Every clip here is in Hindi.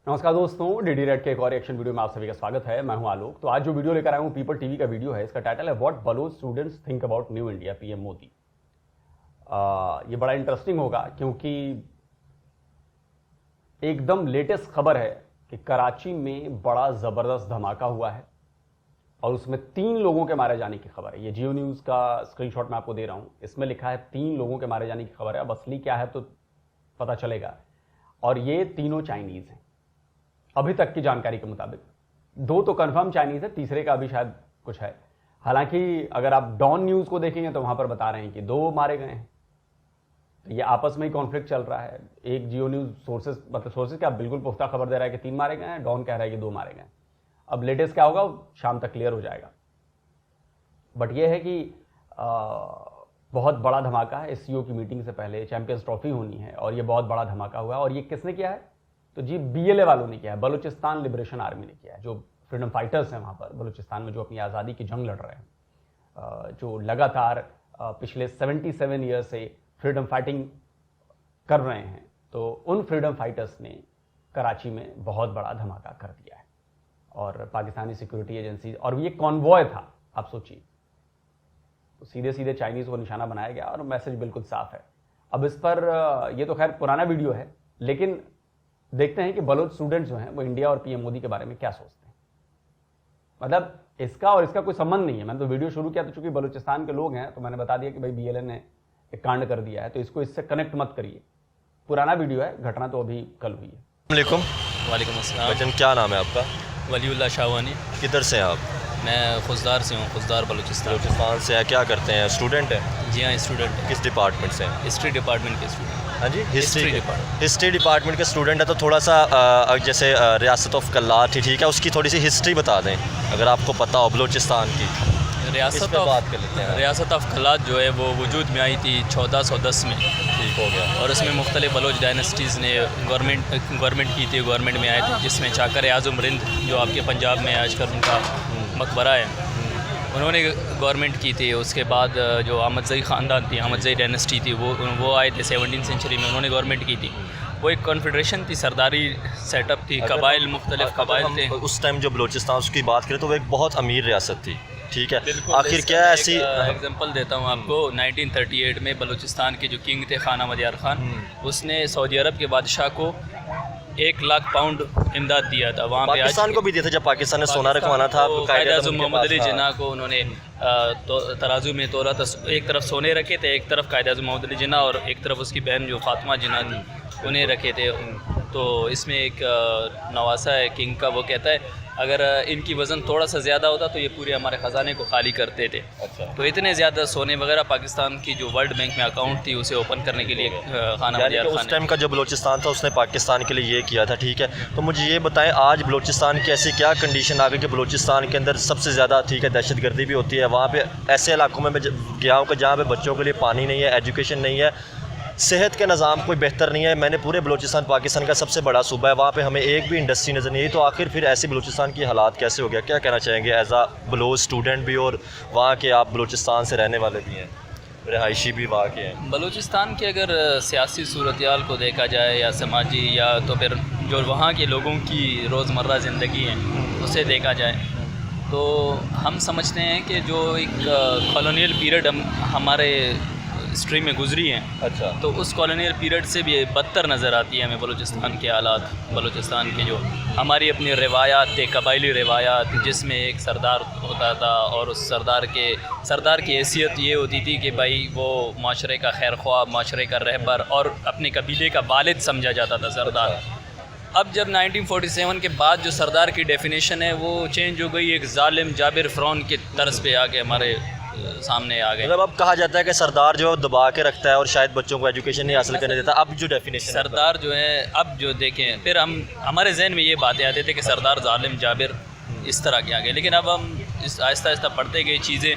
नमस्कार दोस्तों, डीडी रेड के एक और एक्शन वीडियो में आप सभी का स्वागत है। मैं हूं आलोक। तो आज जो वीडियो लेकर आया हूं पीपल टीवी का वीडियो है। इसका टाइटल है what Baloch students think about new India PM Modi. ये बड़ा इंटरेस्टिंग होगा क्योंकि एकदम लेटेस्ट खबर है कि कराची में बड़ा जबरदस्त धमाका हुआ है और उसमें 3 लोगों के मारे जाने की खबर है। ये जियो न्यूज का स्क्रीनशॉट मैं आपको दे रहा हूं। इसमें लिखा है 3 लोगों के मारे जाने की खबर है। अब असली क्या है तो पता चलेगा। और ये तीनों चाइनीज हैं अभी तक की जानकारी के मुताबिक। 2 तो कंफर्म चाइनीज है, तीसरे का अभी शायद कुछ है। हालांकि अगर आप डॉन न्यूज को देखेंगे तो वहां पर बता रहे हैं कि 2 मारे गए हैं। ये आपस में ही कॉन्फ्लिक्ट चल रहा है। एक जियो न्यूज सोर्सेज क्या बिल्कुल पुख्ता खबर दे रहा है कि 3 मारे गए हैं, डॉन कह रहा है कि 2 मारे गए हैं। अब लेटेस्ट क्या होगा शाम तक क्लियर हो जाएगा। बट यह है कि बहुत बड़ा धमाका है। सीईओ की मीटिंग से पहले चैंपियंस ट्रॉफी होनी है और ये बहुत बड़ा धमाका हुआ है। और ये किसने किया है तो जी बीएलए वालों ने किया है, बलूचिस्तान लिबरेशन आर्मी ने किया है। जो फ्रीडम फाइटर्स हैं वहाँ पर बलूचिस्तान में, जो अपनी आज़ादी की जंग लड़ रहे हैं, जो लगातार पिछले 77 ईयर से फ्रीडम फाइटिंग कर रहे हैं, तो उन फ्रीडम फाइटर्स ने कराची में बहुत बड़ा धमाका कर दिया है। और पाकिस्तानी सिक्योरिटी एजेंसी, और ये कॉन्वॉय था, आप सोचिए। तो सीधे सीधे चाइनीज़ को निशाना बनाया गया और मैसेज बिल्कुल साफ है। अब इस पर ये तो खैर पुराना वीडियो है, लेकिन देखते हैं कि बलोच स्टूडेंट्स जो हैं वो इंडिया और पीएम मोदी के बारे में क्या सोचते हैं। मतलब इसका और इसका कोई संबंध नहीं है। मैंने तो वीडियो शुरू किया तो चूंकि बलूचिस्तान के लोग हैं तो मैंने बता दिया कि भाई बीएलए ने एक कांड कर दिया है, तो इसको इससे कनेक्ट मत करिए। पुराना वीडियो है, घटना तो अभी कल हुई है। वालेकुम अस्सलाम। बचन, क्या नाम है आपका? वलीउल्लाह शाहवानी। किधर से हैं आप? मैं खुजदार से हूँ, खुजदार बलूचिस्तान से हैं। क्या करते हैं? स्टूडेंट हैं? जी हाँ, स्टूडेंट है। किस डिपार्टमेंट से हैं? हिस्ट्री डिपार्टमेंट के स्टूडेंट। हाँ जी, डिपार्टमेंट। हिस्ट्री डिपार्टमेंट के स्टूडेंट है। तो थोड़ा सा जैसे रियासत ऑफ कल्लार थी, ठीक है, उसकी थोड़ी सी हिस्ट्री बता दें अगर आपको पता हो बलूचिस्तान की। रियासत बात कर लेते हैं। रियासत ऑफ कल्लार जो है वो वजूद में आई थी 1410 में। ठीक हो गया। और उसमें मुख्तलिफ बलोच डायनेस्टीज़ ने गवर्नमेंट की थी, गवर्नमेंट में आए थे, जिसमें चाकर आज़म रिंद जो आपके पंजाब में आजकल उनका मकबरा है, उन्होंने गवर्नमेंट की थी। उसके बाद जो अहमदज़ई ख़ानदान थी, अहमदज़ई डायनेस्टी थी, वो आए थे 17वीं सेंचुरी में, उन्होंने गवर्नमेंट की थी। वो एक कॉन्फेडरेशन थी, सरदारी सेटअप थी, कबाइल मुख्तलिफ कबाइल थे। उस टाइम जो बलूचिस्तान उसकी बात करें तो वो एक बहुत अमीर रियासत थी, ठीक है। आखिर क्या ऐसी एग्जांपल देता हूँ आपको। 1938 में बलूचिस्तान के जो किंग थे खान अहमद यार खान, उसने सऊदी अरब के बादशाह को 1 लाख पाउंड इमदाद दिया था। वहाँ पे पाकिस्तान को भी दिया था जब पाकिस्तान ने सोना रखवाना था। कायद-ए-आज़म मोहम्मद अली जिन्ना को उन्होंने तो तराजू में तोला था। एक तरफ सोने रखे थे, एक तरफ कायद-ए-आज़म मोहम्मद अली जिन्ना और एक तरफ उसकी बहन जो फातिमा जिन्ना थी उन्हें रखे थे। तो इसमें एक नवासा है किंग का, वो कहता है अगर इनकी वज़न थोड़ा सा ज़्यादा होता तो ये पूरे हमारे ख़जाने को खाली करते थे। अच्छा। तो इतने ज़्यादा सोने वगैरह पाकिस्तान की जो वर्ल्ड बैंक में अकाउंट थी उसे ओपन करने के लिए खान अहमद यार खान उस टाइम का जो बलूचिस्तान था उसने पाकिस्तान के लिए ये किया था, ठीक है। तो मुझे ये बताएं आज बलूचिस्तान की ऐसी क्या कंडीशन आ गई कि बलूचिस्तान के अंदर सबसे ज़्यादा, ठीक है, दहशतगर्दी भी होती है। वहाँ पे ऐसे इलाकों में मैं गया हूँ कि जहाँ पे बच्चों के लिए पानी नहीं है, एजुकेशन नहीं है, सेहत के निज़ाम कोई बेहतर नहीं है। मैंने पूरे बलूचिस्तान, पाकिस्तान का सबसे बड़ा सूबा है, वहाँ पे हमें एक भी इंडस्ट्री नज़र नहीं आई। तो आखिर फिर ऐसी बलूचिस्तान की हालात कैसे हो गया? क्या कहना चाहेंगे एज आ बलोच स्टूडेंट भी, और वहाँ के आप बलूचिस्तान से रहने वाले भी हैं, रिहायशी भी वहाँ के हैं। बलूचिस्तान की अगर सियासी सूरत-ए-हाल को देखा जाए या समाजी, या तो फिर जो वहाँ के लोगों की रोज़मर्रा ज़िंदगी है उसे देखा जाए, तो हम समझते हैं कि जो एक कॉलोनियल पीरियड हमारे हिस्ट्री में गुजरी है, अच्छा, तो उस कॉलोनियल पीरियड से भी बदतर नज़र आती है हमें बलूचिस्तान के हालात। बलूचिस्तान के जो हमारी अपनी रिवायात थे, कबायली रिवायात, जिसमें एक सरदार होता था और उस सरदार की हैसियत ये होती थी कि भाई वो माशरे का खैर ख्वाह, माशरे का रहबर और अपने कबीले का वालिद समझा जाता था सरदार। अब जब 1947 के बाद जो सरदार की डेफिनेशन है वो चेंज हो गई, एक जालिम जाबिर फ़िरौन की तर्ज पे आके हमारे सामने आ गए। मतलब अब कहा जाता है कि सरदार जो है दबा के रखता है और शायद बच्चों को एजुकेशन नहीं हासिल करने देता। अब जो डेफिनेशन सरदार जो है, अब जो देखें, फिर हमारे जहन में ये बातें आते थे कि सरदार जालिम जाबिर इस तरह के आ गए, लेकिन अब हम इस आहिस्ता आहिस्ता पढ़ते गए चीज़ें,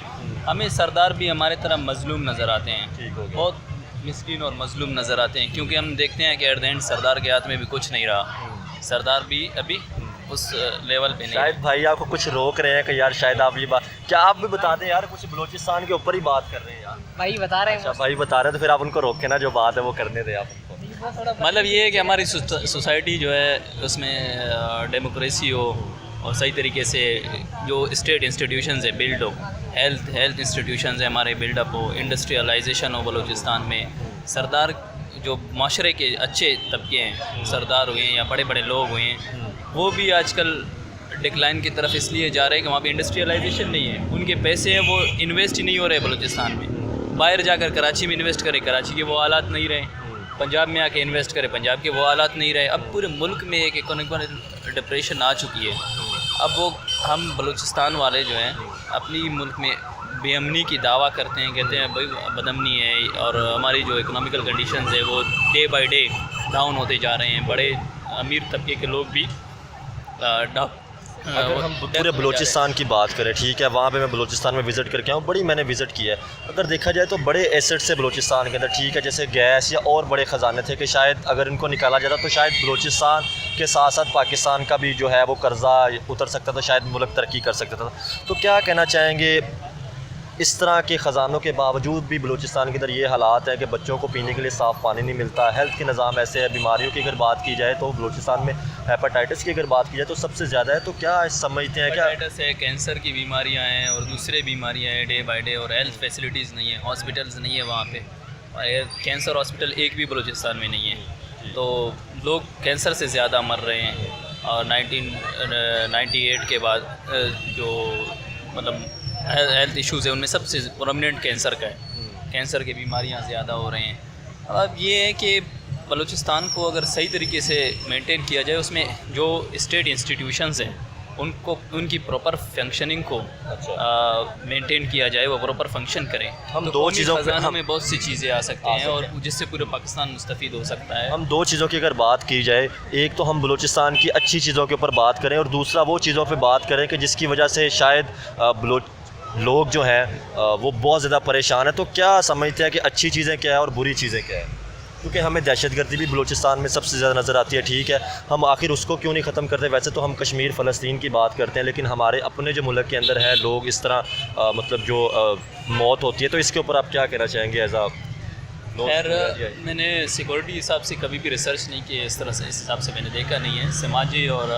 हमें सरदार भी हमारे तरह मजलूम नज़र आते हैं, बहुत मिस्कीन और मजलूम नज़र आते हैं, क्योंकि हम देखते हैं कि एट द एंड सरदार के हाथ में भी कुछ नहीं रहा। सरदार भी अभी उस लेवल पे नहीं। शायद भाई आपको कुछ रोक रहे हैं कि यार शायद आप ये बात, क्या आप भी बता दें यार, कुछ बलूचिस्तान के ऊपर ही बात कर रहे हैं यार। भाई बता रहे हैं। अच्छा भाई बता रहे हैं, तो फिर आप उनको रोके ना, जो बात है वो करने दें आप उनको। मतलब ये है कि हमारी सोसाइटी जो है उसमें डेमोक्रेसी हो और सही तरीके से जो स्टेट इंस्टीट्यूशंस है बिल्ड हो, हेल्थ इंस्टीट्यूशंस है हमारे बिल्डअप हो, इंडस्ट्रियलाइजेशन हो बलूचिस्तान में, सरदार जो माशरे के अच्छे तबके हैं, सरदार हुए हैं या बड़े बड़े लोग हुए हैं, वो भी आजकल डिक्लाइन की तरफ इसलिए जा रहे हैं कि वहाँ पे इंडस्ट्रियलाइजेशन नहीं है, उनके पैसे हैं वो इन्वेस्ट ही नहीं हो रहे बलूचिस्तान में। बाहर जाकर कराची में इन्वेस्ट करें, कराची के वो हालात नहीं रहे, पंजाब में आके इन्वेस्ट करें, पंजाब के वो हालात नहीं रहे। अब पूरे मुल्क में एक इकोनॉमिक डिप्रेशन आ चुकी है। अब वो हम बलूचिस्तान वाले जो हैं अपनी मुल्क में बेअमनी की दावा करते हैं, कहते हैं भाई बदअमनी है और हमारी जो इकोनॉमिकल कंडीशंस है वो डे बाय डे डाउन होते जा रहे हैं। बड़े अमीर तबके के लोग भी अगर हम पूरे बलूचिस्तान की बात करें, ठीक है, वहाँ पे मैं बलूचिस्तान में विज़िट करके आऊँ, बड़ी मैंने विज़िट की है। अगर देखा जाए तो बड़े एसेट्स है बलूचिस्तान के अंदर, ठीक है, जैसे गैस या और बड़े ख़जाने थे कि शायद अगर इनको निकाला जाता तो शायद बलूचिस्तान के साथ साथ पाकिस्तान का भी जो है वो कर्ज़ा उतर सकता था, शायद मुल्क तरक्की कर सकता था। तो क्या कहना चाहेंगे, इस तरह के ख़जानों के बावजूद भी बलूचिस्तान के अंदर ये हालात है कि बच्चों को पीने के लिए साफ़ पानी नहीं मिलता, हेल्थ के निज़ाम ऐसे है, बीमारियों की अगर बात की जाए तो बलूचिस्तान में हेपेटाइटिस की अगर बात की जाए तो सबसे ज़्यादा है। तो क्या समझते हैं, क्या हेपेटाइटिस है, कैंसर की बीमारियां हैं और दूसरे बीमारियां हैं डे बाय डे, और हेल्थ फैसिलिटीज़ नहीं है, हॉस्पिटल्स नहीं है वहाँ पे। कैंसर हॉस्पिटल एक भी बलूचिस्तान में नहीं है, तो लोग कैंसर से ज़्यादा मर रहे हैं। और 1998 के बाद जो मतलब हेल्थ इश्यूज़ है उनमें सबसे प्रोमिनेंट कैंसर का है, कैंसर की बीमारियां ज़्यादा हो रही हैं। अब ये है कि बलूचिस्तान को अगर सही तरीके से मेंटेन किया जाए, उसमें जो स्टेट इंस्टीट्यूशंस हैं उनको उनकी प्रॉपर फंक्शनिंग को मेंटेन किया जाए, वो प्रॉपर फंक्शन करें, हम तो दो चीज़ों पे में बहुत सी चीज़ें आ सकती हैं और जिससे पूरे पाकिस्तान मुस्तफ़ीद हो सकता है। हम दो चीज़ों की अगर बात की जाए, एक तो हम बलूचिस्तान की अच्छी चीज़ों के ऊपर बात करें और दूसरा वो चीज़ों पे बात करें कि जिसकी वजह से शायद लोग जो हैं वो बहुत ज़्यादा परेशान हैं। तो क्या समझते हैं कि अच्छी चीज़ें क्या है और बुरी चीज़ें क्या है? क्योंकि हमें दहशतगर्दी भी बलूचिस्तान में सबसे ज़्यादा नज़र आती है, ठीक है, हम आखिर उसको क्यों नहीं ख़त्म करते? वैसे तो हम कश्मीर फ़लस्तीन की बात करते हैं, लेकिन हमारे अपने जो मुल्क के अंदर है लोग इस तरह मतलब जो मौत होती है, तो इसके ऊपर आप क्या कहना चाहेंगे एज आ? खैर मैंने सिक्योरिटी हिसाब से कभी भी रिसर्च नहीं की इस तरह से, इस हिसाब से मैंने देखा नहीं है। समाजी और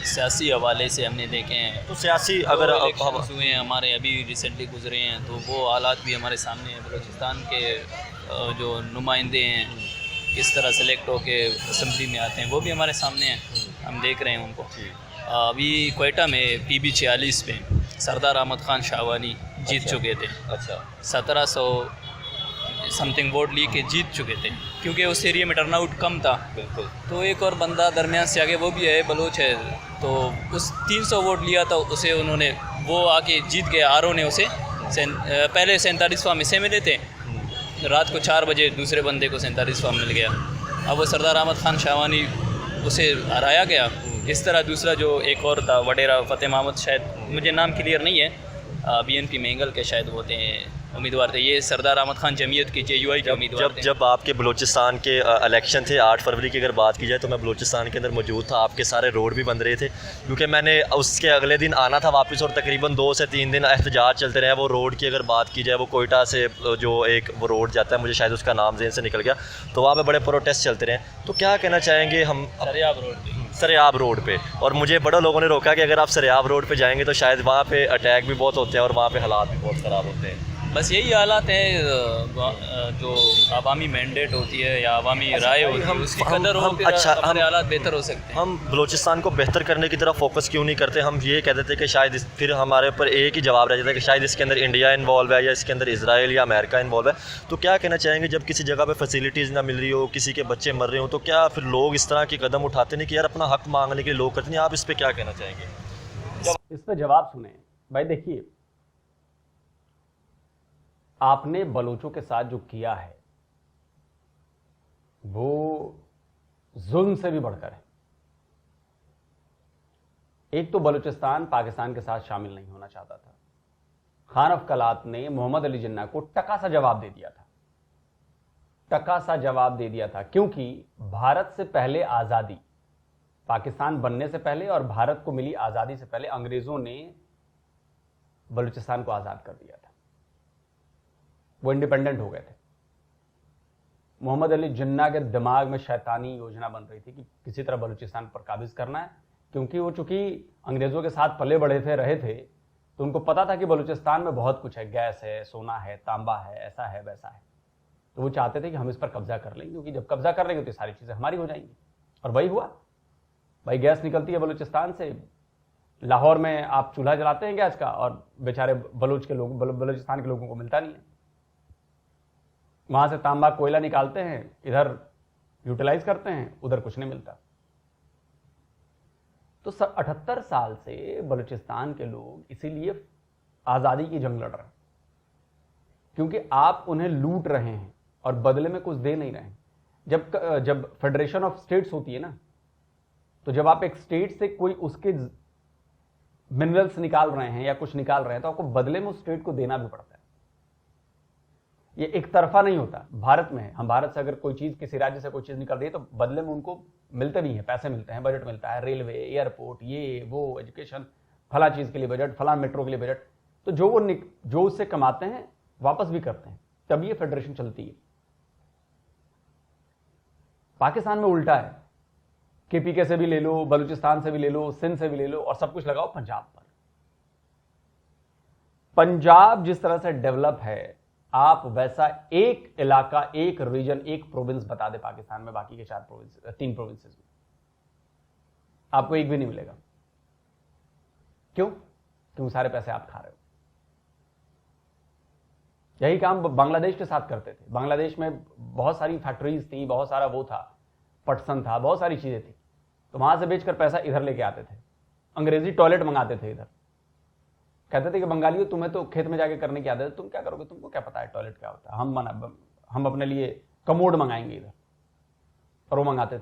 सियासी हवाले से हमने देखे हैं, तो सियासी अगर इलेक्शंस हुए हैं हमारे अभी रिसेंटली गुजरे हैं, तो वो हालात भी हमारे सामने हैं। बलूचिस्तान के जो नुमाइंदे हैं किस तरह सेलेक्ट होके असम्बली में आते हैं वो भी हमारे सामने हैं, हम देख रहे हैं उनको। अभी क्वेटा में PB 46 पे सरदार अहमद ख़ान शाहवानी जीत चुके थे। अच्छा, 1700 समथिंग वोट ली के जीत चुके थे, क्योंकि उस एरिया में टर्नआउट कम था। बिल्कुल। तो एक और बंदा दरमियान से आगे, वो भी है बलोच है, तो उस 300 वोट लिया था उसे उन्होंने, वो आके जीत गया। RO ने उसे पहले 47वां हिस्से में थे, रात को 4 बजे दूसरे बंदे को 47वां मिल गया। अब वो सरदार अहमद ख़ान शाहवानी उसे हराया गया। इस तरह दूसरा जो एक और था वडेरा फ़तेह महमूद, शायद मुझे नाम क्लियर नहीं है, BNP मेंगल के शायद वो थे उम्मीदवार थे। ये सरदार अहमद ख़ान जमीयत की JUI के उम्मीदवार थे। जब आपके बलूचिस्तान के इलेक्शन थे 8 फरवरी की अगर बात की जाए, तो मैं बलूचिस्तान के अंदर मौजूद था। आपके सारे रोड भी बंद रहे थे, क्योंकि मैंने उसके अगले दिन आना था वापस, और तकरीबन 2 से 3 दिन एहतजाज चलते रहे। वो रोड की अगर बात की जाए, वो कोयटा से जो एक वो रोड जाता है, मुझे शायद उसका नाम ज़हन से निकल गया, तो वहाँ पर बड़े प्रोटेस्ट चलते रहे। तो क्या कहना चाहेंगे हम सरेआब रोड पे? और मुझे बड़े लोगों ने रोका कि अगर आप सरेआब रोड पे जाएंगे तो शायद वहाँ पे अटैक भी बहुत होते हैं और वहाँ पे हालात भी बहुत ख़राब होते हैं। बस यही हालात है, जो अवामी मैंडेट होती है या अवामी राय होती है उसकी कदर हो, फिर हमारे हालात बेहतर हो सकते हैं। हम बलूचिस्तान को बेहतर करने की तरफ फोकस क्यों नहीं करते? हम ये कह देते कि शायद फिर हमारे ऊपर एक ही जवाब रह जाता है कि शायद इसके अंदर इंडिया इन्वॉल्व है या इसके अंदर इजराइल या अमेरिका इन्वॉल्व है। तो क्या कहना चाहेंगे, जब किसी जगह पे फैसिलिटीज़ ना मिल रही हो, किसी के बच्चे मर रहे हो, तो क्या फिर लोग इस तरह के कदम उठाते नहीं कि यार अपना हक मांगने के लिए लोग करते नहीं? आप इस पर क्या कहना चाहेंगे? इस पर जवाब सुने भाई। देखिए, आपने बलूचों के साथ जो किया है वो जुल्म से भी बढ़कर है। एक तो बलूचिस्तान पाकिस्तान के साथ शामिल नहीं होना चाहता था। खान अफकलात ने मोहम्मद अली जिन्ना को टका सा जवाब दे दिया था, टका सा जवाब दे दिया था, क्योंकि भारत से पहले आज़ादी, पाकिस्तान बनने से पहले और भारत को मिली आज़ादी से पहले अंग्रेज़ों ने बलूचिस्तान को आज़ाद कर दिया था। वो इंडिपेंडेंट हो गए थे। मोहम्मद अली जिन्ना के दिमाग में शैतानी योजना बन रही थी कि किसी तरह बलूचिस्तान पर काबिज करना है, क्योंकि वो चूंकि अंग्रेज़ों के साथ पले बढ़े थे, रहे थे, तो उनको पता था कि बलूचिस्तान में बहुत कुछ है, गैस है, सोना है, तांबा है, ऐसा है, वैसा है। तो वो चाहते थे कि हम इस पर कब्जा कर लेंगे, क्योंकि जब कब्जा कर लेंगे तो सारी चीज़ें हमारी हो जाएंगी। और वही हुआ भाई। गैस निकलती है बलूचिस्तान से, लाहौर में आप चूल्हा जलाते हैं गैस का, और बेचारे बलूचिस्तान के लोगों को मिलता नहीं है। वहां से तांबा कोयला निकालते हैं, इधर यूटिलाइज करते हैं, उधर कुछ नहीं मिलता। तो 78 साल से बलूचिस्तान के लोग इसीलिए आज़ादी की जंग लड़ रहे हैं, क्योंकि आप उन्हें लूट रहे हैं और बदले में कुछ दे नहीं रहे हैं। जब फेडरेशन ऑफ स्टेट्स होती है ना, तो जब आप एक स्टेट से कोई उसके मिनरल्स निकाल रहे हैं या कुछ निकाल रहे हैं, तो आपको बदले में उस स्टेट को देना भी पड़ता है। ये एक तरफा नहीं होता। भारत में हम भारत से अगर कोई चीज़, किसी राज्य से कोई चीज़ निकल रही है, तो बदले में उनको मिलते भी हैं, पैसे मिलते हैं, बजट मिलता है, रेलवे, एयरपोर्ट, ये वो, एजुकेशन, फला चीज़ के लिए बजट, फला मेट्रो के लिए बजट। तो जो उससे कमाते हैं वापस भी करते हैं, तब ये फेडरेशन चलती है। पाकिस्तान में उल्टा है। केपीके से भी ले लो, बलूचिस्तान से भी ले लो, सिंध से भी ले लो, और सब कुछ लगाओ पंजाब पर। पंजाब जिस तरह से डेवलप है, आप वैसा एक इलाका, एक रीजन, एक प्रोविंस बता दे पाकिस्तान में, बाकी के 3 प्रोविंसेस में आपको एक भी नहीं मिलेगा। क्यों? क्योंकि सारे पैसे आप खा रहे हो। यही काम बांग्लादेश के साथ करते थे। बांग्लादेश में बहुत सारी फैक्ट्रीज थी, बहुत सारा वो था, पटसन था, बहुत सारी चीजें थी। तो वहां से बेचकर पैसा इधर लेके आते थे। अंग्रेजी टॉयलेट मंगाते थे इधर। कहते थे कि बंगालियों, तुम्हें तो खेत में जाके करने की आदत है, तुम क्या करोगे, तुमको क्या पता है टॉयलेट क्या होता है, हम अपने लिए कमोड मंगाएंगे इधर। और वो मंगाते थे।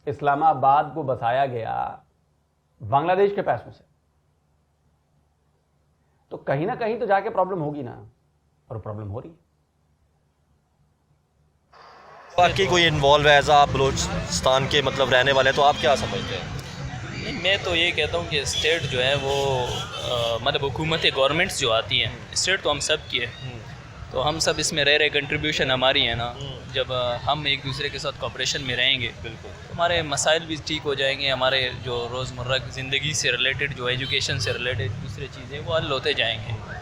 इस्लामाबाद को बसाया गया बांग्लादेश के पैसों से। तो कहीं ना कहीं तो जाके प्रॉब्लम होगी ना, और प्रॉब्लम हो रही है। बाकी कोई इन्वॉल्व है, एज़ आप बलूचिस्तान के मतलब रहने वाले हैं, तो आप क्या समझते हैं? नहीं, मैं तो ये कहता हूँ कि स्टेट जो है वो मतलब हुकूमतें, गवर्नमेंट्स जो आती हैं, स्टेट तो हम सब की है, तो हम सब इसमें रह रहे, कंट्रीब्यूशन हमारी है ना। जब हम एक दूसरे के साथ कोऑपरेशन में रहेंगे, बिल्कुल, तो हमारे मसाइल भी ठीक हो जाएंगे। हमारे जो रोज़मर्रा की ज़िंदगी से रिलेटेड, जो एजुकेशन से रिलेटेड दूसरी चीज़ें, वो हल होते जाएंगे।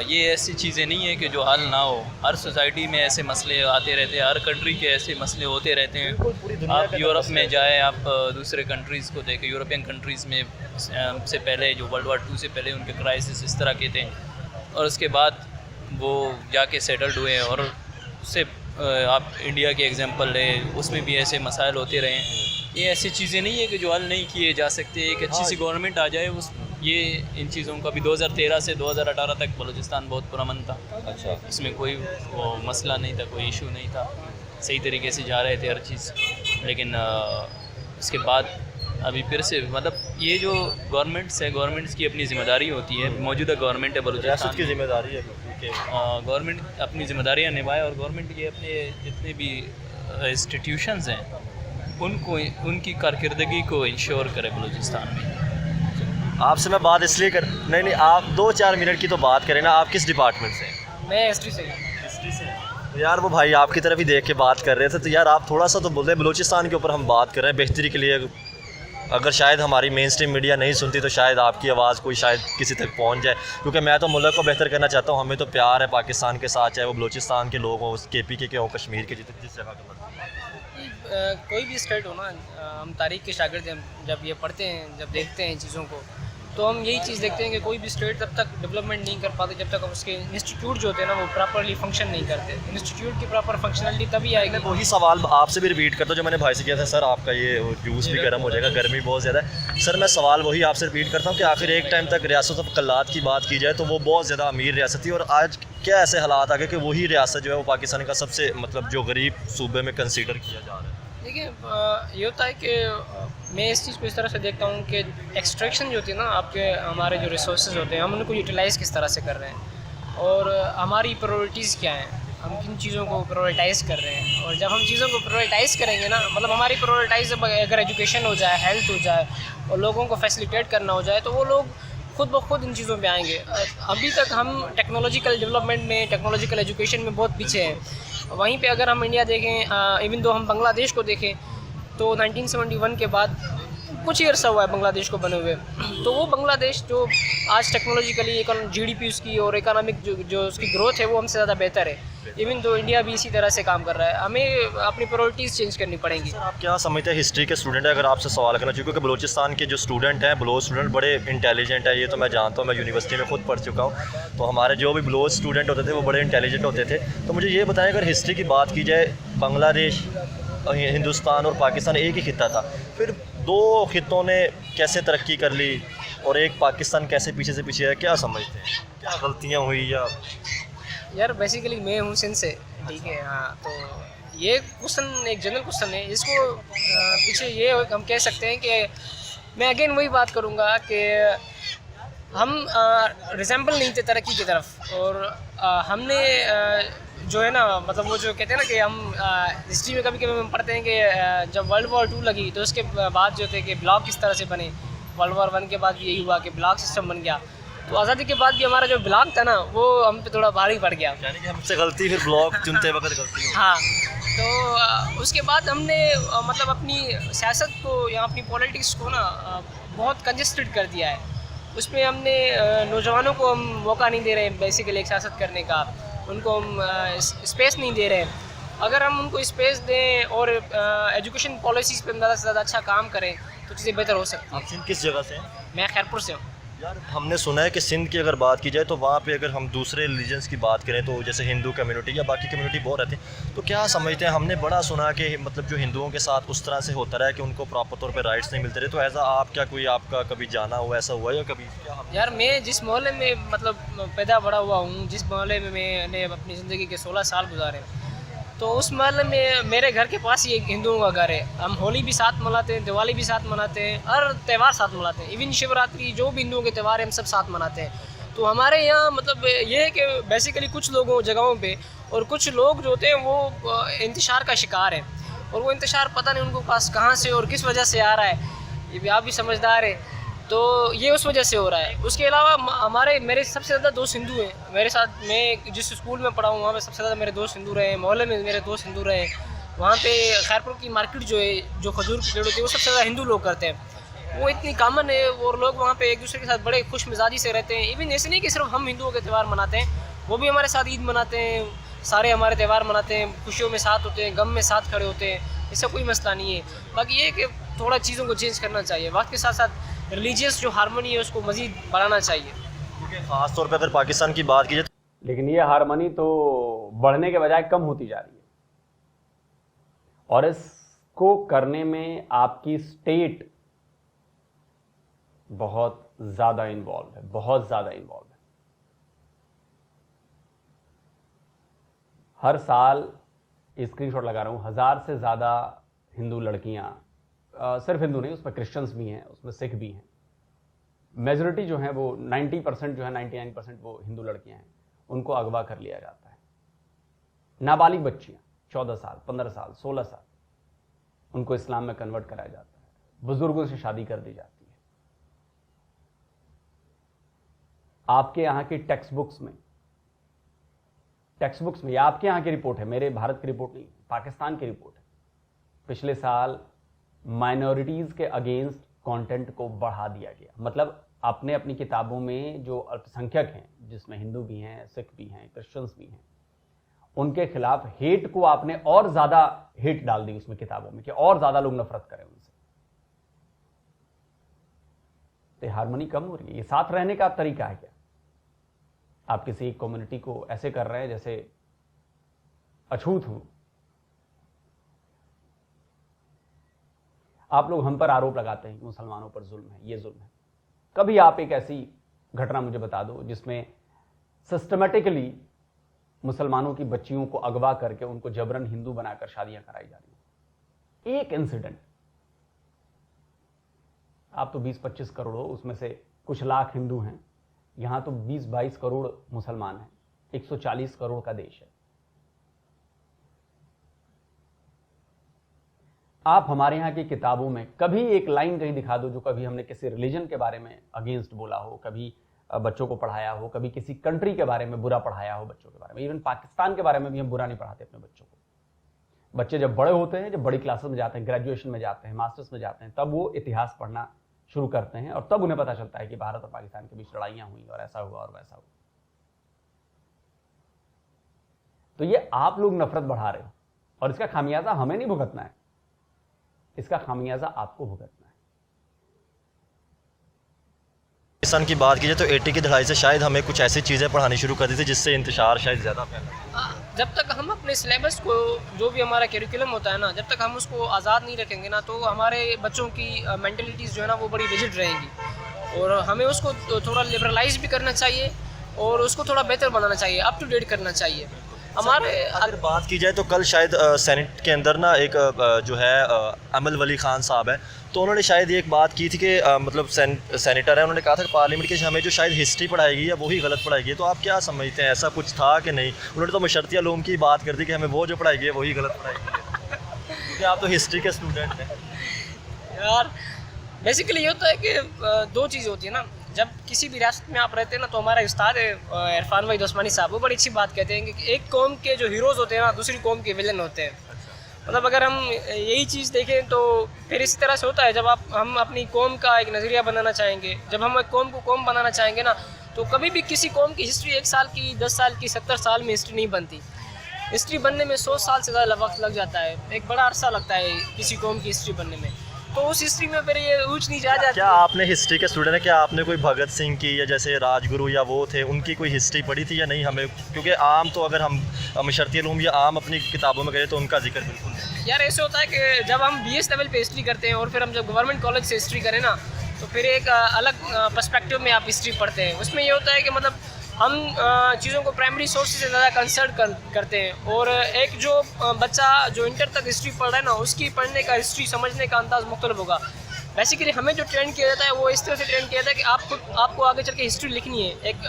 ये ऐसी चीज़ें नहीं है कि जो हल ना हो। हर सोसाइटी में ऐसे मसले आते रहते हैं, हर कंट्री के ऐसे मसले होते रहते हैं। आप यूरोप में जाएँ, आप दूसरे कंट्रीज़ को देखें, यूरोपियन कंट्रीज़ में से पहले, जो वर्ल्ड वार 2 से पहले उनके क्राइसिस इस तरह के थे, और उसके बाद वो जाके सेटल्ड हुए। और उससे आप इंडिया के एग्जांपल लें, उसमें भी ऐसे मसाइल होते रहे हैं। ये ऐसी चीज़ें नहीं है कि जो हल नहीं किए जा सकते। एक अच्छी सी गवर्नमेंट आ जाए, ये इन चीज़ों का भी 2013 से 2018 तक बलूचिस्तान बहुत पुरअमन था। अच्छा, इसमें कोई वो मसला नहीं था, कोई इशू नहीं था, सही तरीके से जा रहे थे हर चीज़। लेकिन उसके बाद अभी फिर से मतलब ये जो गवर्नमेंट्स है, गवर्नमेंट्स की अपनी ज़िम्मेदारी होती है। मौजूदा गवर्नमेंट है बलूचिस्तान की जिम्मेदारी है कि गवर्नमेंट अपनी ज़िम्मेदारियाँ निभाए, और गवर्नमेंट ये अपने जितने भी इंस्टीट्यूशंस हैं उनको, उनकी कारकर्दगी को इंश्योर करे बलूचिस्तान में। आपसे मैं बात इसलिए नहीं, आप 2-4 मिनट की तो बात करें ना। आप किस डिपार्टमेंट से? मैं हिस्ट्री से। तो यार वो भाई आपकी तरफ ही देख के बात कर रहे थे, तो यार आप थोड़ा सा तो बोल रहे, बलूचिस्तान के ऊपर हम बात कर रहे हैं बेहतरी के लिए। अगर शायद हमारी मेन स्ट्रीम मीडिया नहीं सुनती, तो शायद आपकी आवाज़ कोई शायद किसी तक पहुंच जाए, क्योंकि मैं तो मुल्क को बेहतर करना चाहता हूं। हमें तो प्यार है पाकिस्तान के साथ, चाहे वो बलूचिस्तान के लोग हों, KPK के हों, कश्मीर के, जिस जगह के। कोई भी स्टेट हो ना, हम तारीख़ के शागिर्द हैं। जब ये पढ़ते हैं, जब देखते हैं चीज़ों को, तो हम यही चीज़ देखते हैं कि कोई भी स्टेट तब तक डेवलपमेंट नहीं कर पाते जब तक उसके इंस्टीट्यूट जो होते हैं ना, वो प्रॉपरली फंक्शन नहीं करते। इंस्टीट्यूट की प्रॉपर फंक्शनलिटी तभी आएगी। वही सवाल आपसे भी रिपीट करता हूँ जो मैंने भाई से किया था। सर आपका ये जूस भी गर्म हो जाएगा, गर्मी बहुत ज़्यादा है। सर मैं सवाल वही आपसे रिपीट करता हूँ कि आखिर एक टाइम तक रियासत वकलात की बात की जाए तो वो बहुत ज़्यादा अमीर रियासत थी, और आज क्या ऐसे हालात आ गए कि वही रियासत जो है वो पाकिस्तान का सबसे मतलब जो गरीब सूबे में कंसीडर किया जा रहा है? देखिए, ये होता है कि मैं इस चीज़ को इस तरह से देखता हूँ कि एक्सट्रैक्शन जो होती है ना, आपके हमारे जो रिसोर्सेज होते हैं, हम उनको यूटिलाइज़ किस तरह से कर रहे हैं, और हमारी प्रायोरिटीज़ क्या हैं, हम किन चीज़ों को प्रायोरिटाइज़ कर रहे हैं। और जब हम चीज़ों को प्रायोरिटाइज़ करेंगे ना, मतलब हमारी प्रायोरिटाइज़ अगर एजुकेशन हो जाए, हेल्थ हो जाए, और लोगों को फैसिलिटेट करना हो जाए, तो वो लोग खुद ब खुद इन चीज़ों पे आएंगे। अभी तक हम टेक्नोलॉजिकल डेवलपमेंट में, टेक्नोलॉजिकल एजुकेशन में बहुत पीछे हैं। वहीं पे अगर हम इंडिया देखें, इवन दो हम बांग्लादेश को देखें तो 1971 के बाद कुछ ही अरसा हुआ है बांग्लादेश को बने हुए। तो वो बांग्लादेश जो आज टेक्नोलॉजिकली जीडीपी उसकी और इकोनॉमिक जो उसकी ग्रोथ है वो हमसे ज़्यादा बेहतर है। इवन तो इंडिया भी इसी तरह से काम कर रहा है, हमें अपनी प्रायोरिटीज़ चेंज करनी पड़ेंगी। सर आप क्या समझते हैं हिस्ट्री के स्टूडेंट है, अगर आपसे सवाल करना चाहिए, क्योंकि बलूचिस्तान के जो स्टूडेंट हैं बलोच स्टूडेंट बड़े इंटेलिजेंट है, ये तो मैं जानता हूँ, मैं यूनिवर्सिटी में खुद पढ़ चुका हूँ। तो हमारे जो भी बलोच स्टूडेंट होते थे वो बड़े इंटेलिजेंट होते थे। तो मुझे ये बताएं, अगर हिस्ट्री की बात की जाए, बांग्लादेश, हिंदुस्तान और पाकिस्तान एक ही खिता था, फिर दो खितों ने कैसे तरक्की कर ली और एक पाकिस्तान कैसे पीछे से पीछे है, क्या समझते हैं, क्या गलतियाँ हुई? या यार बेसिकली मैं हूँ सिंध से, ठीक है। हाँ, तो ये क्वेश्चन एक जनरल क्वेश्चन है, इसको पीछे ये हम कह सकते हैं कि मैं अगेन वही बात करूँगा कि हम रिजेंबल नहीं थे तरक्की की तरफ, और हमने जो है ना, मतलब वो जो कहते हैं ना कि हम हिस्ट्री में कभी कभी हम पढ़ते हैं कि जब वर्ल्ड वॉर 2 लगी तो उसके बाद जो थे कि ब्लॉक किस तरह से बने, वर्ल्ड वॉर 1 के बाद भी यही हुआ कि ब्लॉक सिस्टम बन गया। तो आज़ादी के बाद भी हमारा जो ब्लॉक था ना वो हम पे थोड़ा भारी पड़ गया, यानी कि हमसे गलती फिर ब्लॉक चुनते वक्त गलती हुई। हाँ। तो उसके बाद हमने मतलब अपनी सियासत को या अपनी पॉलिटिक्स को ना बहुत कंजेस्टेड कर दिया है। उसमें हमने नौजवानों को हम मौका नहीं दे रहे हैं बेसिकली एक सियासत करने का, उनको हम स्पेस नहीं दे रहे हैं। अगर हम उनको स्पेस दें और एजुकेशन पॉलिसीज़ पे ज़्यादा से ज़्यादा अच्छा काम करें तो चीज़ें बेहतर हो सकती हैं। आप सिंध किस जगह से हैं? मैं खैरपुर से हूँ। यार हमने सुना है कि सिंध की अगर बात की जाए तो वहाँ पे अगर हम दूसरे रिलीजन्स की बात करें तो जैसे हिंदू कम्युनिटी या बाकी कम्युनिटी बहुत रहती है, तो क्या समझते हैं, हमने बड़ा सुना कि मतलब जो हिंदुओं के साथ उस तरह से होता रहा है कि उनको प्रॉपर तौर पे राइट्स नहीं मिलते रहे। तो ऐसा आप क्या कोई आपका कभी जाना हुआ ऐसा हुआ या कभी क्या? यार मैं जिस मोहल्ले में मतलब पैदा बड़ा हुआ हूँ, जिस मोहल्ले में मैंने अपनी ज़िंदगी के 16 साल गुजारे, तो उस मोहल्ले में मेरे घर के पास ही एक हिंदुओं का घर है। हम होली भी साथ मनाते हैं, दिवाली भी साथ मनाते हैं, हर त्यौहार साथ मनाते हैं, इवन शिवरात्रि, जो भी हिंदुओं के त्यौहार हैं हम सब साथ मनाते हैं। तो हमारे यहाँ मतलब ये है कि बेसिकली कुछ लोगों जगहों पे और कुछ लोग जो होते हैं वो इंतशार का शिकार हैं, और वो इंतशार पता नहीं उनको पास कहाँ से और किस वजह से आ रहा है, ये भी आप भी समझदार है। तो ये उस वजह से हो रहा है। उसके अलावा मेरे सबसे ज़्यादा दोस्त हिंदू हैं मेरे साथ। मैं जिस स्कूल में पढ़ा हूँ वहाँ पे सबसे ज़्यादा मेरे दोस्त हिंदू रहे, मोहल्ले में मेरे दोस्त हिंदू रहे। वहाँ पे खैरपुर की मार्केट जो है, जो खजूर की पेड़ होती है, वो सबसे ज़्यादा हिंदू लोग करते हैं। वो इतनी कॉमन है और लोग वहाँ पे एक दूसरे के साथ बड़े खुश मिजाजी से रहते हैं। इवन ऐसे नहीं कि सिर्फ हम हिंदुओं के त्यौहार मनाते हैं, वो भी हमारे साथ ईद मनाते हैं, सारे हमारे त्यौहार मनाते हैं, खुशियों में साथ होते हैं, गम में साथ खड़े होते हैं। इससे कोई मसला नहीं है। बाकी ये कि थोड़ा चीज़ों को चेंज करना चाहिए, वक्त के साथ साथ रिलीजियस जो हारमोनी है उसको मज़ीद बढ़ाना चाहिए। क्योंकि ख़ास तौर पे अगर पाकिस्तान की बात की जाए, लेकिन ये हारमोनी तो बढ़ने के बजाय कम होती जा रही है, और इसको करने में आपकी स्टेट बहुत ज़्यादा इन्वॉल्व है, बहुत ज़्यादा इन्वॉल्व है। हर साल स्क्रीनशॉट लगा रहा हूँ, 1000 से ज़्यादा हिंदू लड़कियां, सिर्फ हिंदू नहीं, उसमें क्रिश्चियंस भी हैं, उसमें सिख भी हैं, मेजॉरिटी जो है वो 90% जो है, 99% वो हिंदू लड़कियां हैं, उनको अगवा कर लिया जाता है। नाबालिग बच्चियां 14 साल, 15 साल, 16 साल, उनको इस्लाम में कन्वर्ट कराया जाता है, बुजुर्गों से शादी कर दी जाती है। आपके यहाँ की टेक्स्ट बुक्स में या आपके यहाँ की रिपोर्ट है, मेरे भारत की रिपोर्ट नहीं, पाकिस्तान की रिपोर्ट है, पिछले साल माइनॉरिटीज के अगेंस्ट कंटेंट को बढ़ा दिया गया। मतलब आपने अपनी किताबों में जो अल्पसंख्यक हैं, जिसमें हिंदू भी हैं, सिख भी हैं, क्रिश्चियंस भी हैं, उनके खिलाफ हेट को आपने और ज्यादा हेट डाल दी उसमें किताबों में कि और ज्यादा लोग नफरत करें उनसे। तो हारमोनी कम हो रही है। ये साथ रहने का तरीका है क्या? आप किसी एक कम्युनिटी को ऐसे कर रहे हैं जैसे अछूत हो। आप लोग हम पर आरोप लगाते हैं कि मुसलमानों पर जुल्म है, ये जुल्म है। कभी आप एक ऐसी घटना मुझे बता दो जिसमें सिस्टमेटिकली मुसलमानों की बच्चियों को अगवा करके उनको जबरन हिंदू बनाकर शादियां कराई जा रही हैं। एक इंसिडेंट। आप तो 20-25 करोड़ हो, उसमें से कुछ लाख हिंदू हैं, यहां तो 20-22 करोड़ मुसलमान हैं, 140 करोड़ का देश है। आप हमारे यहाँ की किताबों में कभी एक लाइन कहीं दिखा दो जो कभी हमने किसी रिलीजन के बारे में अगेंस्ट बोला हो, कभी बच्चों को पढ़ाया हो, कभी किसी कंट्री के बारे में बुरा पढ़ाया हो बच्चों के बारे में। इवन पाकिस्तान के बारे में भी हम बुरा नहीं पढ़ाते अपने बच्चों को। बच्चे जब बड़े होते हैं, जब बड़ी क्लासेस में जाते हैं, ग्रेजुएशन में जाते हैं, मास्टर्स में जाते हैं, तब वो इतिहास पढ़ना शुरू करते हैं और तब उन्हें पता चलता है कि भारत और पाकिस्तान के बीच लड़ाइयाँ हुई और ऐसा हुआ और वैसा हुआ। तो ये आप लोग नफरत बढ़ा रहे हो और इसका खामियाजा हमें नहीं भुगतना है, इसका खामियाजा आपको भुगतना है। पाकिस्तान की बात कीजिए तो 80 की दहाई से शायद हमें कुछ ऐसी चीज़ें पढ़ानी शुरू कर दी थी जिससे इंतशार शायद ज़्यादा फैला। जब तक हम अपने सिलेबस को, जो भी हमारा करिकुलम होता है ना, जब तक हम उसको आज़ाद नहीं रखेंगे ना, तो हमारे बच्चों की मेंटलिटीज़ जो है ना वो बड़ी रिजिड रहेंगी। और हमें उसको थोड़ा लिबरलाइज भी करना चाहिए और उसको थोड़ा बेहतर बनाना चाहिए, अप टू डेट करना चाहिए। हमारे अगर बात की जाए तो कल शायद सेनेट के अंदर ना एक जो है अमल वली खान साहब है, तो उन्होंने शायद ये एक बात की थी कि मतलब सेनेटर है, उन्होंने कहा था कि पार्लियामेंट के हमें जो शायद हिस्ट्री पढ़ाएगी या वही गलत पढ़ाएगी। तो आप क्या समझते हैं, ऐसा कुछ था कि नहीं? उन्होंने तो मशरती उलूम की बात कर दी कि हमें वो जो पढ़ाएगी वही गलत पढ़ाएगी, क्योंकि आप तो हिस्ट्री के स्टूडेंट हैं। यार बेसिकली ये होता है कि दो चीज़ होती है ना, जब किसी भी रियासत में आप रहते हैं ना, तो हमारा उस्ताद है इरफान वहीद उस्मानी साहब, वो बड़ी अच्छी बात कहते हैं कि एक कौम के जो हीरोज़ होते हैं ना, दूसरी कौम के विलन होते हैं। मतलब अगर हम यही चीज़ देखें तो फिर इसी तरह से होता है, जब हम अपनी कौम का एक नज़रिया बनाना चाहेंगे, जब हम एक कौम को कौम बनाना चाहेंगे ना, तो कभी भी किसी कौम की हिस्ट्री 1 साल की, 10 साल की, 70 साल में हिस्ट्री नहीं बनती। हिस्ट्री बनने में 100 साल से ज़्यादा वक्त लग जाता है, एक बड़ा अरसा लगता है किसी कौम की हिस्ट्री बनने में। तो उस हिस्ट्री में फिर ये ऊंच नीच आ जाती है। क्या आपने हिस्ट्री के स्टूडेंट है, क्या आपने कोई भगत सिंह की या जैसे राजगुरु या वो थे उनकी कोई हिस्ट्री पढ़ी थी या नहीं? हमें क्योंकि आम तो अगर हम मशरती उलूम या आम अपनी किताबों में गए तो उनका जिक्र बिल्कुल नहीं। यार ऐसे होता है कि जब हम BS लेवल पे हिस्ट्री करते हैं और फिर हम जब गवर्नमेंट कॉलेज से हिस्ट्री करें ना, तो फिर एक अलग पर्सपेक्टिव में आप हिस्ट्री पढ़ते हैं। उसमें ये होता है कि मतलब हम चीज़ों को प्राइमरी सोर्स से ज़्यादा कंसल्ट करते हैं। और एक जो बच्चा जो इंटर तक हिस्ट्री पढ़ रहा है ना, उसकी पढ़ने का, हिस्ट्री समझने का अंदाज़ मुख्तलिफ होगा। बेसिकली हमें जो ट्रेंड किया जाता है वो इस तरह से ट्रेंड किया जाता है कि आपको आगे चल के हिस्ट्री लिखनी है। एक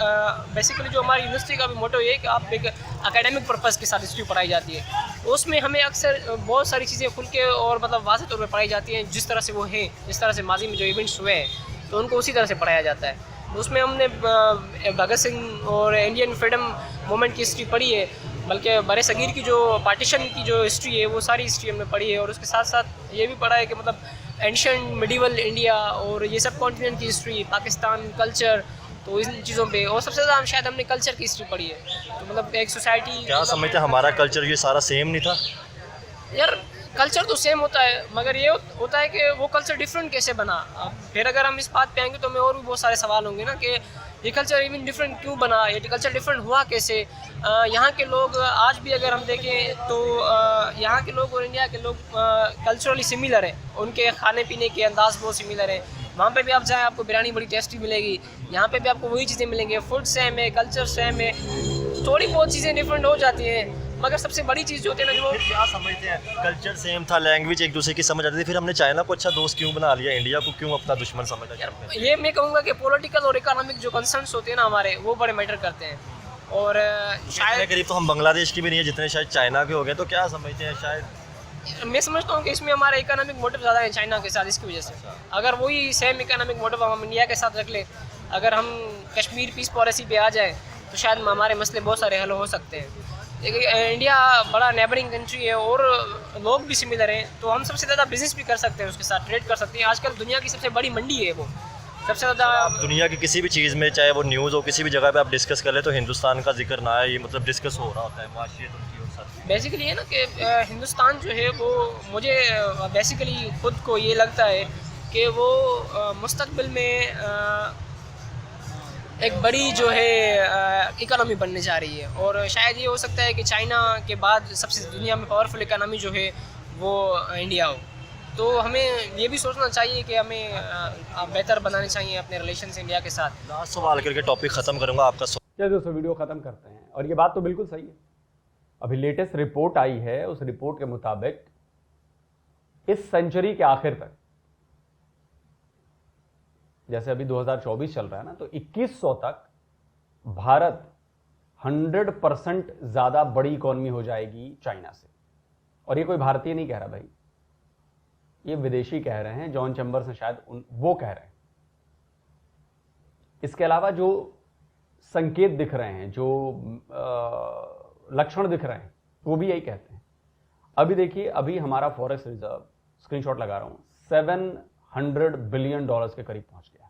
बेसिकली जो हमारी यूनिवर्सिटी का भी मोटो ये है कि आप एक एकेडमिक पर्पज़ के साथ हिस्ट्री पढ़ाई जाती है। उसमें हमें अक्सर बहुत सारी चीज़ें खुल के और मतलब वाज़ेह तौर पर पढ़ाई जाती हैं, जिस तरह से वो हैं, जिस तरह से माजी में जो इवेंट्स हुए हैं तो उनको उसी तरह से पढ़ाया जाता है। उसमें हमने भगत सिंह और इंडियन फ्रीडम मूवमेंट की हिस्ट्री पढ़ी है, बल्कि बड़े सगीर की जो पार्टीशन की जो हिस्ट्री है वो सारी हिस्ट्री हमने पढ़ी है। और उसके साथ साथ ये भी पढ़ा है कि मतलब एंशिएंट मिडिवल इंडिया और ये सब कॉन्टिनेंट की हिस्ट्री, पाकिस्तान कल्चर, तो इन चीज़ों पे। और सबसे ज़्यादा शायद हमने कल्चर की हिस्ट्री पढ़ी है। तो मतलब एक सोसाइटी, क्या समझते हैं हमारा कल्चर ये सारा सेम नहीं था? यार कल्चर तो सेम होता है, मगर ये होता है कि वो कल्चर डिफरेंट कैसे बना। अब फिर अगर हम इस बात पे आएंगे तो हमें और भी बहुत सारे सवाल होंगे ना कि ये कल्चर इवन डिफरेंट क्यों बना, ये कल्चर डिफरेंट हुआ कैसे। यहाँ के लोग आज भी अगर हम देखें तो यहाँ के लोग और इंडिया के लोग कल्चरली सिमिलर हैं, उनके खाने पीने के अंदाज़ बहुत सिमिलर हैं। वहाँ पे भी आप जाएँ आपको बिरयानी बड़ी टेस्टी मिलेगी, यहाँ पे भी आपको वही चीज़ें मिलेंगी, फूड सेम है, कल्चर सेम है, थोड़ी बहुत चीज़ें डिफरेंट हो जाती हैं। मगर सबसे बड़ी चीज़ जो होती है ना, जो क्या समझते हैं, कल्चर सेम था, लैंग्वेज एक दूसरे की समझ आती थी, फिर हमने चाइना को अच्छा दोस्त क्यों बना लिया, इंडिया को क्यों अपना दुश्मन समझा? ये मैं कहूँगा कि पॉलिटिकल और इकोनॉमिक जो कंसर्न्स होते हैं ना हमारे, वो बड़े मैटर करते हैं। और शायद करीब तो हम बांग्लादेश की भी नहीं है जितने शायद चाइना के हो गए। तो क्या समझते हैं, शायद मैं समझता हूँ कि इसमें हमारा इकोनॉमिक मोटिव ज़्यादा है चाइना के साथ, इसकी वजह से। अगर वही सेम इकोनॉमिक मोटिव हम इंडिया के साथ रख लें, अगर हम कश्मीर पीस पॉलिसी पे आ जाए तो शायद हमारे मसले बहुत सारे हल हो सकते हैं। इंडिया बड़ा नेबरिंग कंट्री है और लोग भी सिमिलर हैं, तो हम सबसे ज़्यादा बिजनेस भी कर सकते हैं, उसके साथ ट्रेड कर सकते हैं। आजकल दुनिया की सबसे बड़ी मंडी है वो, सबसे ज़्यादा। आप दुनिया की किसी भी चीज़ में, चाहे वो न्यूज़ हो, किसी भी जगह पे आप डिस्कस कर ले तो हिंदुस्तान का जिक्र ना है, ये मतलब डिस्कस हो रहा होता है माशियत उनकी और साथ। बेसिकली है ना कि हिंदुस्तान जो है वो, मुझे बेसिकली खुद को ये लगता है कि वो मुस्तकबिल में एक बड़ी जो है इकोनॉमी बनने जा रही है। और शायद ये हो सकता है कि चाइना के बाद सबसे दुनिया में पावरफुल इकोनॉमी जो है वो इंडिया हो। तो हमें ये भी सोचना चाहिए कि हमें बेहतर बनाने चाहिए अपने रिलेशंस इंडिया के साथ। लास्ट सवाल करके टॉपिक ख़त्म करूँगा आपका। चलिए दोस्तों, वीडियो ख़त्म करते हैं। और ये बात तो बिल्कुल सही है, अभी लेटेस्ट रिपोर्ट आई है, उस रिपोर्ट के मुताबिक इस सेंचुरी के आखिर तक, जैसे अभी 2024 चल रहा है ना, तो 2100 तक भारत 100% ज़्यादा बड़ी इकॉनमी हो जाएगी चाइना से। और ये कोई भारतीय नहीं कह रहा भाई, ये विदेशी कह रहे हैं, जॉन चैम्बर्स ने शायद वो कह रहे हैं। इसके अलावा जो संकेत दिख रहे हैं, जो लक्षण दिख रहे हैं, वो भी यही कहते हैं। अभी देखिए, अभी हमारा फॉरेस्ट रिजर्व, स्क्रीनशॉट लगा रहा हूं, $700 बिलियन के करीब पहुंच गया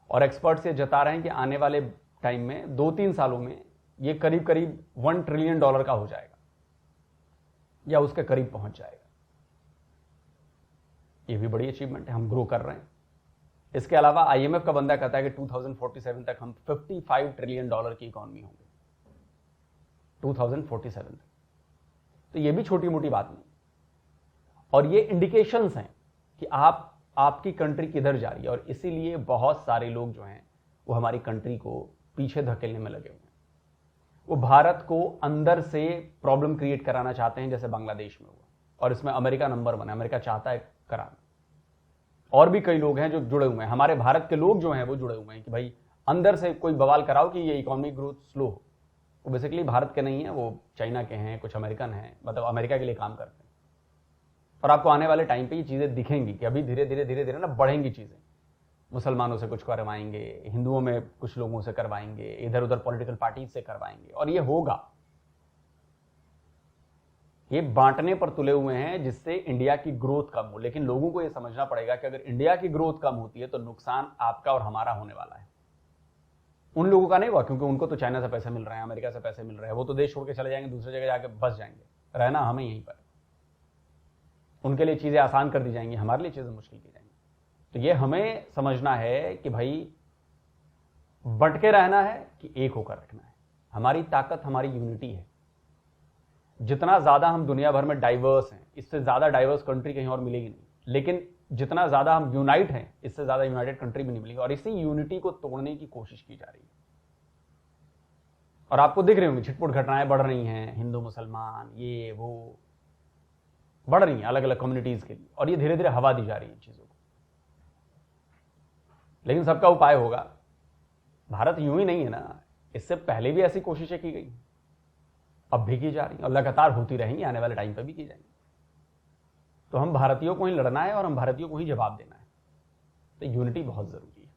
और एक्सपर्ट्स ये जता रहे हैं कि आने वाले टाइम में 2-3 सालों में ये करीब करीब $1 ट्रिलियन का हो जाएगा या उसके करीब पहुंच जाएगा। ये भी बड़ी अचीवमेंट है, हम ग्रो कर रहे हैं। इसके अलावा IMF का बंदा कहता है कि 2047 तक हम $55 ट्रिलियन की इकोनॉमी होंगे, 2047 तक। तो ये भी छोटी मोटी बात नहीं, और ये इंडिकेशंस हैं कि आपकी कंट्री किधर जा रही है, और इसीलिए बहुत सारे लोग जो हैं वो हमारी कंट्री को पीछे धकेलने में लगे हुए हैं। वो भारत को अंदर से प्रॉब्लम क्रिएट कराना चाहते हैं, जैसे बांग्लादेश में हुआ, और इसमें अमेरिका नंबर 1 है, अमेरिका चाहता है कराना। और भी कई लोग हैं जो जुड़े हुए हैं, हमारे भारत के लोग जो हैं वो जुड़े हुए हैं कि भाई अंदर से कोई बवाल कराओ कि ये इकोनॉमिक ग्रोथ स्लो हो। वो बेसिकली भारत के नहीं है, वो चाइना के हैं, कुछ अमेरिकन हैं, मतलब अमेरिका के लिए काम करते हैं। और आपको आने वाले टाइम पे ये चीज़ें दिखेंगी कि अभी धीरे धीरे ना बढ़ेंगी चीज़ें। मुसलमानों से कुछ करवाएंगे, हिंदुओं में कुछ लोगों से करवाएंगे, इधर उधर पॉलिटिकल पार्टी से करवाएंगे, और ये होगा। ये बांटने पर तुले हुए हैं जिससे इंडिया की ग्रोथ कम हो। लेकिन लोगों को ये समझना पड़ेगा कि अगर इंडिया की ग्रोथ कम होती है तो नुकसान आपका और हमारा होने वाला है। उन लोगों का नहीं हुआ, क्योंकि उनको तो चाइना से पैसे मिल रहे हैं, अमेरिका से पैसे मिल रहे हैं, वो तो देश छोड़ के चले जाएंगे, दूसरी जगह जाके बस जाएंगे। रहना हमें यहीं पर, उनके लिए चीजें आसान कर दी जाएंगी, हमारे लिए चीजें मुश्किल की जाएंगी। तो ये हमें समझना है कि भाई बंट के रहना है कि एक होकर रखना है। हमारी ताकत हमारी यूनिटी है। जितना ज्यादा हम दुनिया भर में डाइवर्स हैं, इससे ज्यादा डाइवर्स कंट्री कहीं और मिलेगी नहीं, लेकिन जितना ज्यादा हम यूनाइट हैं, इससे ज्यादा यूनाइटेड कंट्री भी नहीं मिलेगी। और इसी यूनिटी को तोड़ने की कोशिश की जा रही है। और आपको दिख रही होंगी छिटपुट घटनाएं बढ़ रही हैं, हिंदू मुसलमान ये वो बढ़ रही हैं अलग अलग कम्युनिटीज के लिए, और ये धीरे धीरे हवा दी जा रही है चीजों को। लेकिन सबका उपाय होगा। भारत यूं ही नहीं है ना, इससे पहले भी ऐसी कोशिशें की गई, अब भी की जा रही और लगातार होती रहेंगी, आने वाले टाइम पर भी की जाएंगी। तो हम भारतीयों को ही लड़ना है और हम भारतीयों को ही जवाब देना है। तो यूनिटी बहुत जरूरी है।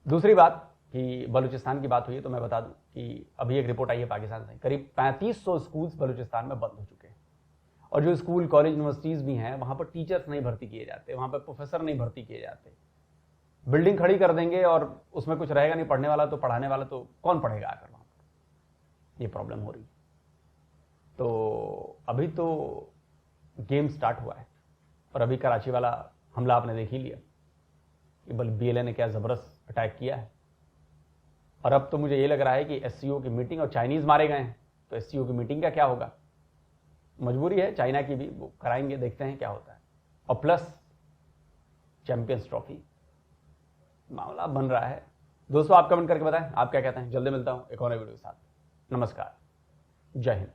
दूसरी बात कि बलूचिस्तान की बात हुई है, तो मैं बता दूं कि अभी एक रिपोर्ट आई है पाकिस्तान से, करीब 3500 स्कूल्स बलूचिस्तान में बंद हो चुके हैं। और जो स्कूल कॉलेज यूनिवर्सिटीज भी हैं, वहां पर टीचर्स नहीं भर्ती किए जाते, वहां पर प्रोफेसर नहीं भर्ती किए जाते। बिल्डिंग खड़ी कर देंगे और उसमें कुछ रहेगा नहीं पढ़ने वाला, तो पढ़ाने वाला तो कौन पढ़ेगा आकर वहां पर। ये प्रॉब्लम हो रही है। तो अभी तो गेम स्टार्ट हुआ है, और अभी कराची वाला हमला आपने देख ही लिया कि BLA ने क्या जबरदस्त अटैक किया है। और अब तो मुझे ये लग रहा है कि SCO की मीटिंग, और चाइनीज मारे गए हैं, तो SCO की मीटिंग का क्या होगा। मजबूरी है चाइना की भी, वो कराएंगे, देखते हैं क्या होता है। और प्लस चैंपियंस ट्रॉफी, मामला बन रहा है। दोस्तों आप कमेंट करके बताएं आप क्या कहते हैं। जल्दी मिलता हूं एक और वीडियो के साथ। नमस्कार, जय हिंद।